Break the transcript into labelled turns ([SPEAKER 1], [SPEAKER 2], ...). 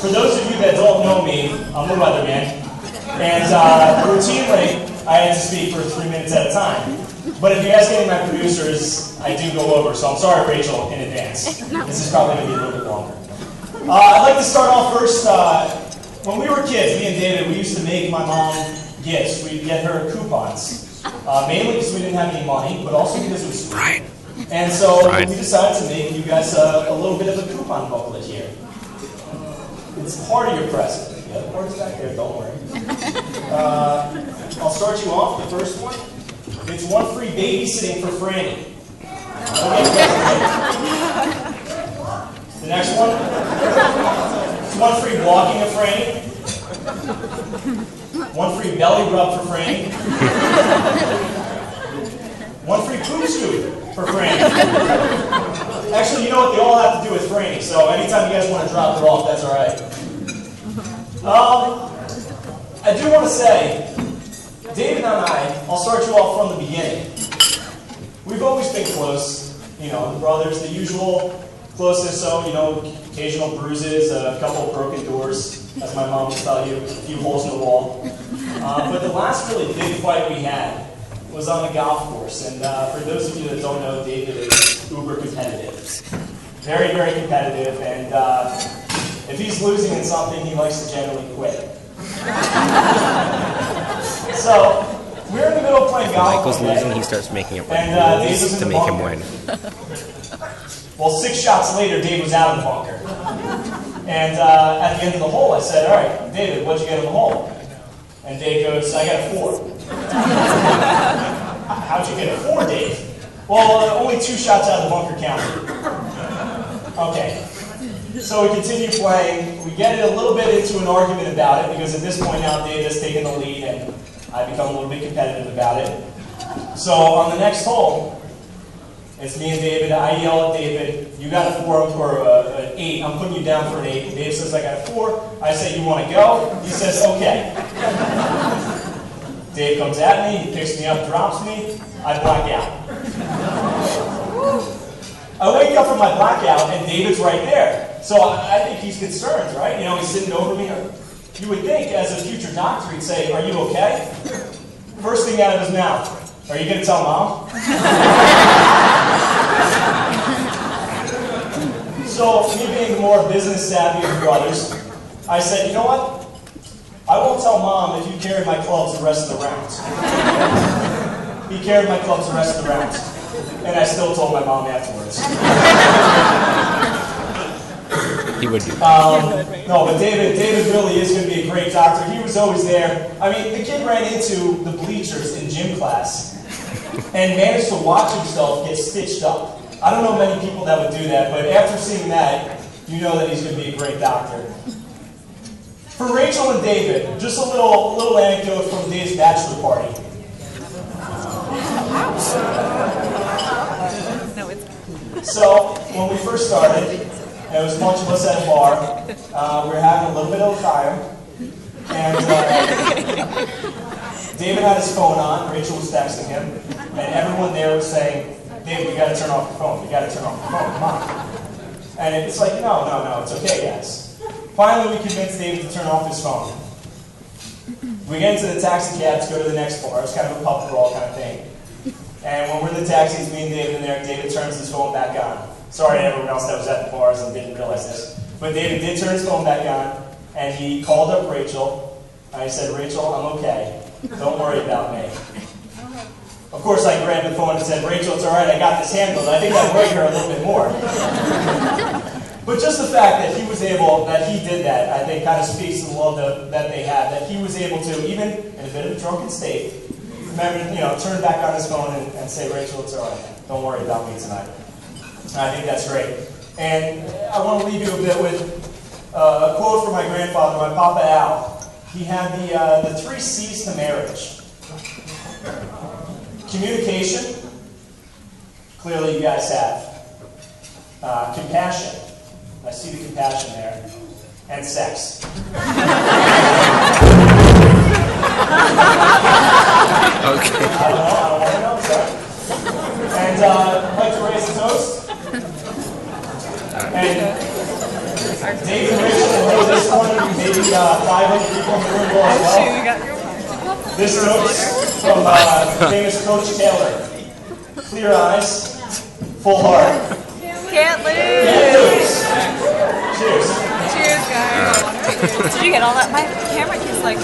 [SPEAKER 1] For those of you that don't know me, I'm the weatherman, and routinely I had to speak for 3 minutes at a time. But if you ask any of my producers, I do go over, so I'm sorry, Rachel, in advance. This is probably going to be a little bit longer. I'd like to start off first. When we were kids, me and David, we used to make my mom gifts. We'd get her coupons, mainly because we didn't have any money, but also because it was free.
[SPEAKER 2] Right.
[SPEAKER 1] And so
[SPEAKER 2] Right.
[SPEAKER 1] we decided to make you guys a little bit of a coupon booklet here. It's part of your present. The other part's back there, don't worry. I'll start you off. The first one, it's one free babysitting for Franny. The next one, it's one free walking of Franny. One free belly rub for Franny. One free poop scoop for Franny. Actually, you know what? They all have to do with Franny, so anytime you guys want to drop it off, that's all right. I do want to say, David and I, I'll start you off from the beginning. We've always been close, brothers, the usual closeness, so, occasional bruises, a couple of broken doors, as my mom will tell you, a few holes in the wall. But the last really big fight we had was on the golf course, and for those of you that don't know, David is uber competitive. Very, very competitive, and if he's losing in something, he likes to generally quit. So, we're in the middle of playing golf.
[SPEAKER 2] Michael's losing, he starts making it
[SPEAKER 1] and
[SPEAKER 2] rules to make him win.
[SPEAKER 1] Well, 6 shots later, Dave was out of the bunker. And at the end of the hole, I said, all right, David, what'd you get in the hole? And Dave goes, I got a 4. How'd you get a 4, Dave? Well, only 2 shots out of the bunker counted. Okay. So we continue playing. We get a little bit into an argument about it, because at this point now, Dave has taken the lead, and I become a little bit competitive about it. So on the next hole, it's me and David. I yell at David, you got a 4 or an 8. I'm putting you down for an 8. Dave says, I got a 4. I say, you want to go? He says, okay. Dave comes at me. He picks me up, drops me. I black out. I wake up from my blackout, and David's right there. So I think he's concerned, right? He's sitting over me. You would think, as a future doctor, he'd say, are you okay? First thing out of his mouth, are you going to tell Mom? So, me being the more business savvy of brothers, I said, you know what? I won't tell Mom if you carry my clubs the rest of the rounds. He carried my clubs the rest of the rounds. And I still told my mom afterwards.
[SPEAKER 2] He would do.
[SPEAKER 1] No, but David really is going to be a great doctor. He was always there. I mean, the kid ran into the bleachers in gym class and managed to watch himself get stitched up. I don't know many people that would do that, but after seeing that, you know that he's going to be a great doctor. For Rachel and David, just a little anecdote from Dave's bachelor party. So, when we first started, there was a bunch of us at a bar. We were having a little bit of a fire. And David had his phone on. Rachel was texting him. And everyone there was saying, David, you got to turn off your phone. You got to turn off your phone. Come on. And it's like, no, it's okay, guys. Finally, we convinced David to turn off his phone. We get into the taxi cab to go to the next bar. It's kind of a pub crawl kind of thing. And when we're in the taxis, me and David in there, David turns his phone back on. Sorry to everyone else that was at the bars and didn't realize this. But David did turn his phone back on, and he called up Rachel. And I said, Rachel, I'm okay. Don't worry about me. Of course, I grabbed the phone and said, Rachel, it's all right, I got this handled. I think that worried her a little bit more. But just the fact that he was able, that he did that, I think kind of speaks to the love that they had, that he was able to, even in a bit of a drunken state, remember, turn back on his phone and say, Rachel, it's all right. Don't worry about me tonight. I think that's great. And I want to leave you a bit with a quote from my grandfather, my Papa Al. He had the 3 C's to marriage. Communication. Clearly you guys have. Compassion. I see the compassion there. And sex.
[SPEAKER 2] Okay.
[SPEAKER 1] I don't want to know, sorry. And I'd like to raise a toast. And David and Rachel will hold this maybe 500 people in the room will as well. This note's from famous Coach Taylor. Clear eyes, full heart.
[SPEAKER 3] Can't lose.
[SPEAKER 1] Can't lose. Cheers.
[SPEAKER 3] Cheers, guys. Did you get all that? My camera keeps like